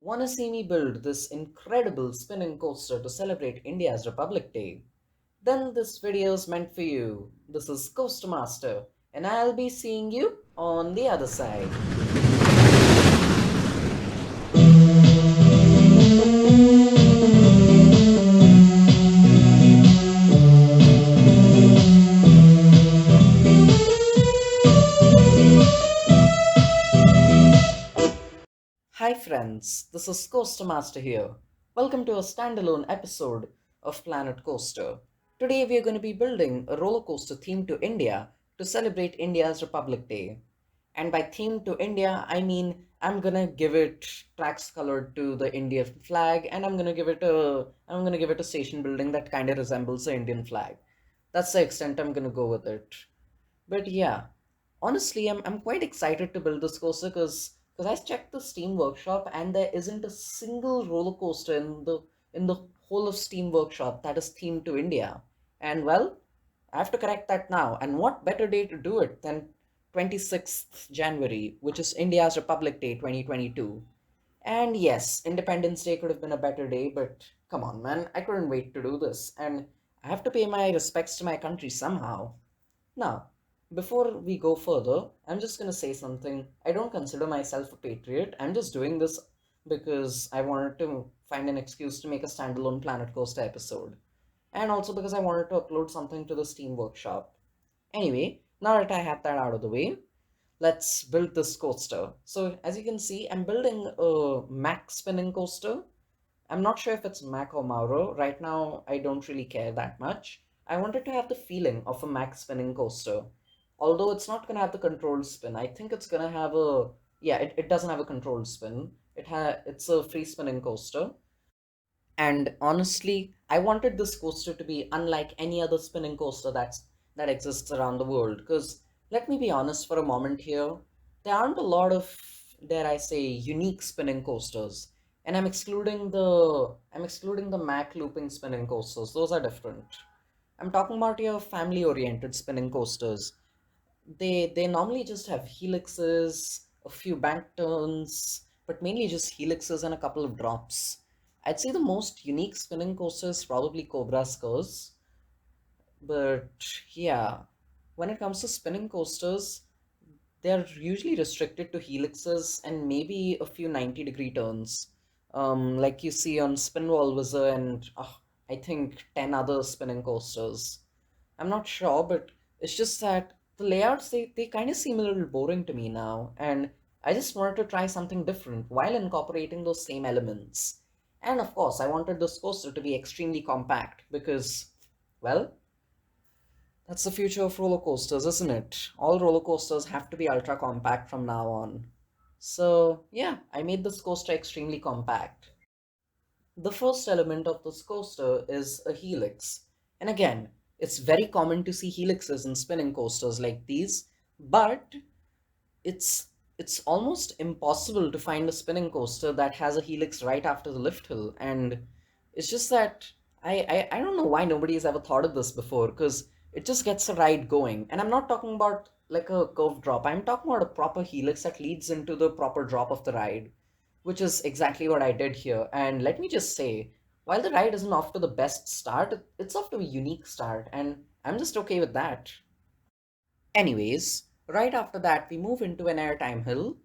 Wanna see me build this incredible spinning coaster to celebrate India's Republic Day? Then this video is meant for you. This is Coaster Master, and I'll be seeing you on the other side. Hi friends, this is Coaster Master here. Welcome to a standalone episode of Planet Coaster. Today we are going to be building a roller coaster themed to India to celebrate India's Republic Day. And by themed to India, I mean I'm gonna give it tracks colored to the Indian flag, and I'm gonna give it a station building that kind of resembles the Indian flag. That's the extent I'm gonna go with it. But yeah, honestly, I'm quite excited to build this coaster because I checked the Steam Workshop and there isn't a single roller coaster in the whole of Steam Workshop that is themed to India. And well, I have to correct that now. And what better day to do it than 26th January, which is India's Republic Day 2022. And yes, Independence Day could have been a better day, but come on, man, I couldn't wait to do this. And I have to pay my respects to my country somehow. Now, before we go further, I'm just going to say something. I don't consider myself a patriot. I'm just doing this because I wanted to find an excuse to make a standalone Planet Coaster episode. And also because I wanted to upload something to the Steam Workshop. Anyway, now that I have that out of the way, let's build this coaster. So, as you can see, I'm building a Mac spinning coaster. I'm not sure if it's Mac or Mauro. Right now, I don't really care that much. I wanted to have the feeling of a Mac spinning coaster. Although it's not going to have the controlled spin. I think it's going to have a... Yeah, it doesn't have a controlled spin. It's a free spinning coaster. And honestly, I wanted this coaster to be unlike any other spinning coaster that exists around the world. Because let me be honest for a moment here, there aren't a lot of, dare I say, unique spinning coasters. And I'm excluding the Mac looping spinning coasters. Those are different. I'm talking about your family-oriented spinning coasters. They normally just have helixes, a few bank turns, but mainly just helixes and a couple of drops. I'd say the most unique spinning coaster is probably Cobra Skurs, but yeah, when it comes to spinning coasters, they're usually restricted to helixes and maybe a few 90-degree turns, like you see on Spinwall Whizzer and I think 10 other spinning coasters. I'm not sure, but it's just that the layouts they kind of seem a little boring to me now, and I just wanted to try something different while incorporating those same elements. And of course, I wanted this coaster to be extremely compact because, well, that's the future of roller coasters, isn't it? All roller coasters have to be ultra compact from now on. So, yeah, I made this coaster extremely compact. The first element of this coaster is a helix. And again, it's very common to see helixes in spinning coasters like these, but it's it's almost impossible to find a spinning coaster that has a helix right after the lift hill. And it's just that I don't know why nobody has ever thought of this before, because it just gets the ride going. And I'm not talking about like a curved drop. I'm talking about a proper helix that leads into the proper drop of the ride, which is exactly what I did here. And let me just say, while the ride isn't off to the best start, it's off to a unique start, and I'm just okay with that. Anyways, right after that, we move into an airtime hill,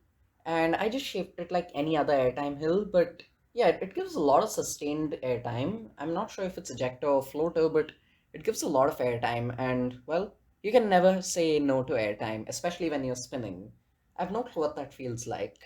and I just shaped it like any other airtime hill, but yeah, it gives a lot of sustained airtime. I'm not sure if it's ejector or floater, but it gives a lot of airtime, and well, you can never say no to airtime, especially when you're spinning. I've no clue what that feels like.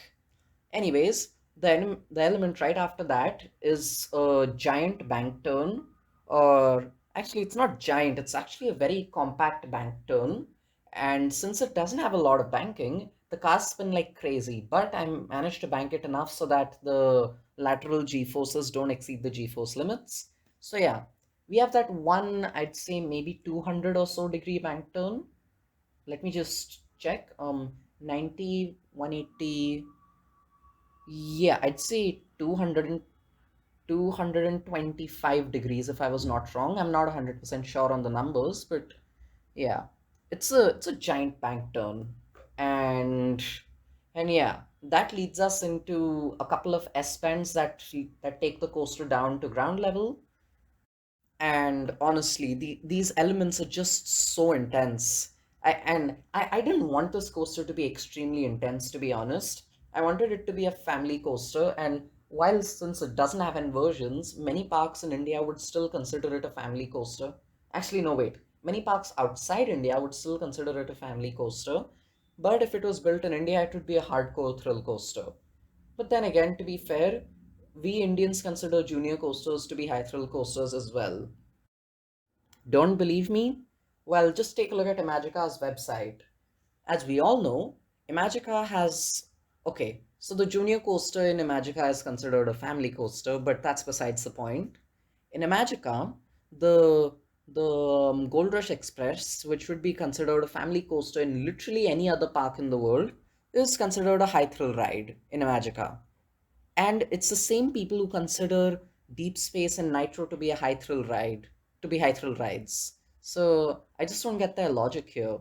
Anyways, the element right after that is a giant bank turn, or actually, it's not giant, it's actually a very compact bank turn. And since it doesn't have a lot of banking, the cars spin like crazy, but I managed to bank it enough so that the lateral g forces don't exceed the g force limits. So, yeah, we have that one, I'd say maybe 200 or so degree bank turn. Let me just check. 90, 180. Yeah, I'd say 225 degrees if I was not wrong. I'm not 100% sure on the numbers, but yeah, it's a giant bank turn. And and yeah. That leads us into a couple of S bends that take the coaster down to ground level. And honestly, these elements are just so intense. I didn't want this coaster to be extremely intense, to be honest. I wanted it to be a family coaster, and while since it doesn't have inversions, many parks in India would still consider it a family coaster. Actually, no, wait. Many parks outside India would still consider it a family coaster, but if it was built in India, it would be a hardcore thrill coaster. But then again, to be fair, we Indians consider junior coasters to be high thrill coasters as well. Don't believe me? Well, just take a look at Imagica's website. As we all know, Imagica has. Okay, so the junior coaster in Imagica is considered a family coaster, but that's besides the point. In Imagica, the Gold Rush Express, which would be considered a family coaster in literally any other park in the world, is considered a high thrill ride in Imagica. And it's the same people who consider Deep Space and Nitro to be a high thrill ride, to be high thrill rides. So I just don't get their logic here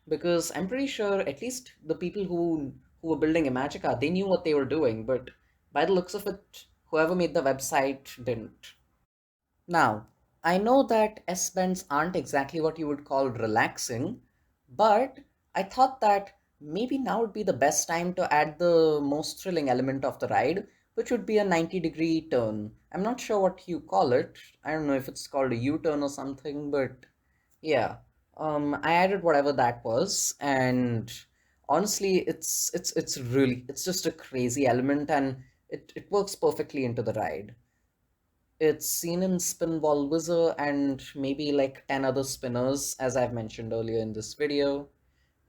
because I'm pretty sure at least the people who were building Imagica, they knew what they were doing, but by the looks of it, whoever made the website didn't. Now, I know that S bends aren't exactly what you would call relaxing, but I thought that maybe now would be the best time to add the most thrilling element of the ride, which would be a 90-degree turn. I'm not sure what you call it. I don't know if it's called a U-turn or something, but yeah. I added whatever that was, and honestly, it's just a crazy element, and it works perfectly into the ride. It's seen in Spinball Whizzer and maybe like 10 other spinners, as I've mentioned earlier in this video.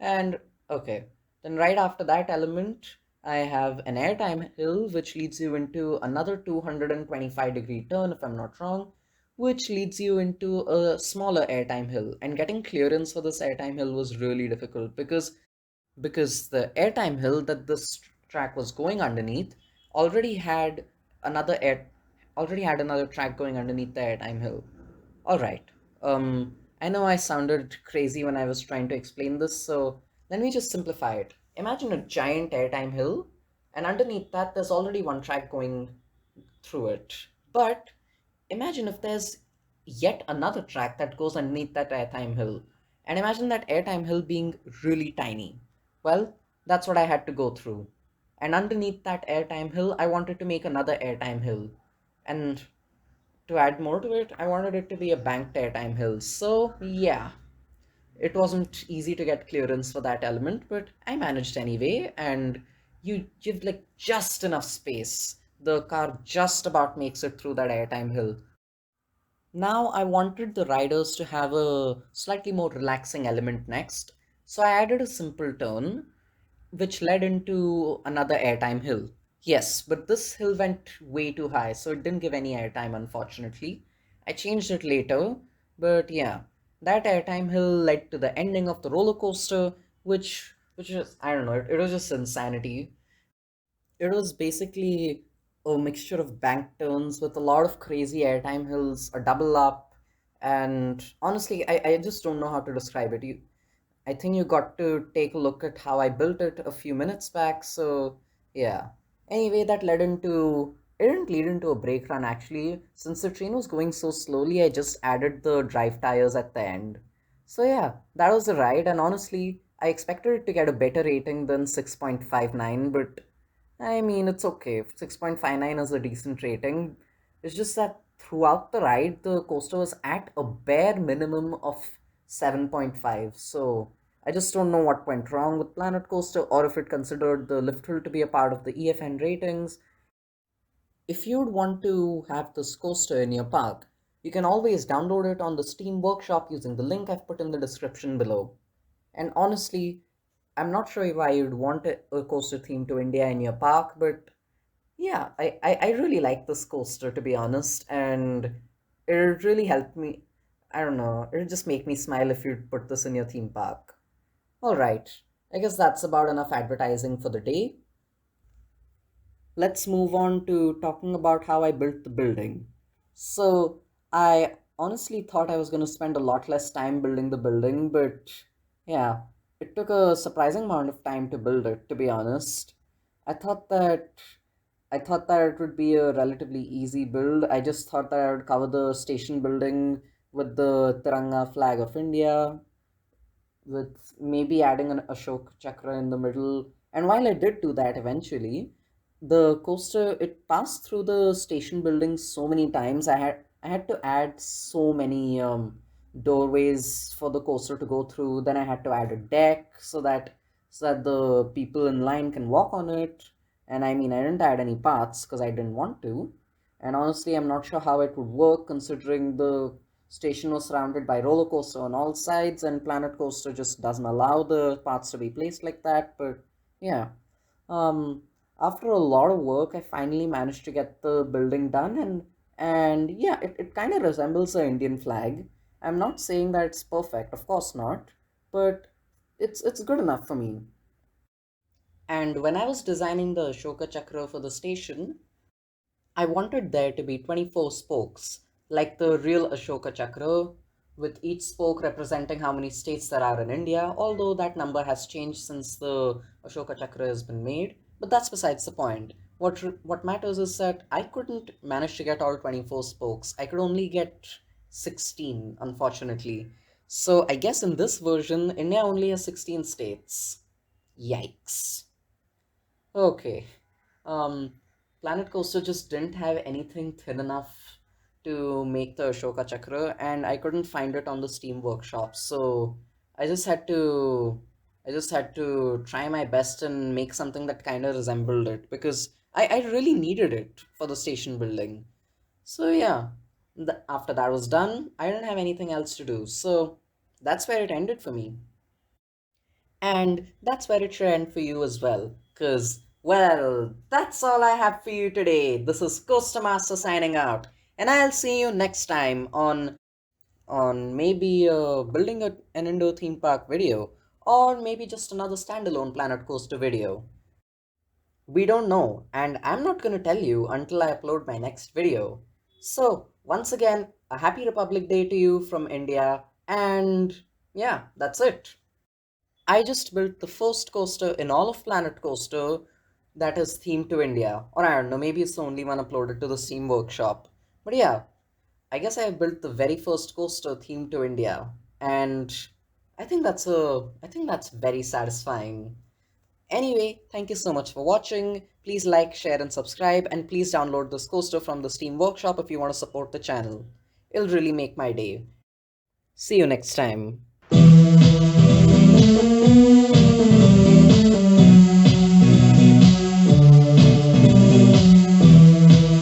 And okay, then right after that element, I have an airtime hill, which leads you into another 225-degree turn, if I'm not wrong, which leads you into a smaller airtime hill. And getting clearance for this airtime hill was really difficult because the airtime hill that this track was going underneath already had another air already had another track going underneath the airtime hill. All right. I know I sounded crazy when I was trying to explain this, so let me just simplify it. Imagine a giant airtime hill, and underneath that there's already one track going through it. But imagine if there's yet another track that goes underneath that airtime hill. And imagine that airtime hill being really tiny. Well, that's what I had to go through. And underneath that airtime hill, I wanted to make another airtime hill. And to add more to it, I wanted it to be a banked airtime hill. So, yeah, it wasn't easy to get clearance for that element, but I managed anyway. And you give like just enough space. The car just about makes it through that airtime hill. Now I wanted the riders to have a slightly more relaxing element next, so I added a simple turn which led into another airtime hill. Yes, but this hill went way too high, so it didn't give any airtime unfortunately. I changed it later, but yeah, that airtime hill led to the ending of the roller coaster, which is I don't know, it was just insanity. It was basically a mixture of bank turns with a lot of crazy airtime hills, a double up, and honestly, I just don't know how to describe it. I think you got to take a look at how I built it a few minutes back, so yeah. Anyway, that led into it didn't lead into a brake run actually. Since the train was going so slowly, I just added the drive tires at the end. So yeah, that was the ride, and honestly, I expected it to get a better rating than 6.59, but I mean, it's okay. 6.59 is a decent rating. It's just that throughout the ride, the coaster was at a bare minimum of 7.5. So I just don't know what went wrong with Planet Coaster or if it considered the lift hill to be a part of the EFN ratings. If you'd want to have this coaster in your park, you can always download it on the Steam Workshop using the link I've put in the description below. And honestly, I'm not sure why you'd want a coaster theme to India in your park, but yeah, I really like this coaster to be honest, and it really helped me. I don't know, it'll just make me smile if you put this in your theme park. Alright, I guess that's about enough advertising for the day. Let's move on to talking about how I built the building. So, I honestly thought I was going to spend a lot less time building the building, but yeah, it took a surprising amount of time to build it, to be honest. I thought that I thought that it would be a relatively easy build. I just thought that I would cover the station building with the Tiranga flag of India, with maybe adding an Ashok Chakra in the middle. And while I did do that eventually, the coaster it passed through the station building so many times. I had to add so many doorways for the coaster to go through. Then I had to add a deck so that the people in line can walk on it. And I mean, I didn't add any paths because I didn't want to. And honestly, I'm not sure how it would work considering the station was surrounded by roller coaster on all sides, and Planet Coaster just doesn't allow the paths to be placed like that. But yeah, um, after a lot of work, I finally managed to get the building done, and yeah, it kind of resembles an Indian flag. I'm not saying that it's perfect, of course not, but it's good enough for me. And when I was designing the Ashoka Chakra for the station, I wanted there to be 24 spokes, like the real Ashoka Chakra, with each spoke representing how many states there are in India, although that number has changed since the Ashoka Chakra has been made. But that's besides the point. What matters is that I couldn't manage to get all 24 spokes. I could only get 16, unfortunately. So I guess in this version, India only has 16 states. Yikes. Okay. Um, Planet Coaster just didn't have anything thin enough to make the Ashoka Chakra, and I couldn't find it on the Steam Workshop. So I just had to, I just had to try my best and make something that kind of resembled it because I really needed it for the station building. So yeah, after that was done, I didn't have anything else to do. So that's where it ended for me. And that's where it should end for you as well. Because, well, that's all I have for you today. This is Coaster Master signing out. And I'll see you next time on maybe building an indoor theme park video, or maybe just another standalone Planet Coaster video. We don't know, and I'm not going to tell you until I upload my next video. So, once again, a happy Republic Day to you from India, and yeah, that's it. I just built the first coaster in all of Planet Coaster that is themed to India. Or I don't know, maybe it's the only one uploaded to the Steam Workshop. But yeah, I guess I built the very first coaster themed to India. And I think that's very satisfying. Anyway, thank you so much for watching. Please like, share, and subscribe, and please download this coaster from the Steam Workshop if you want to support the channel. It'll really make my day. See you next time.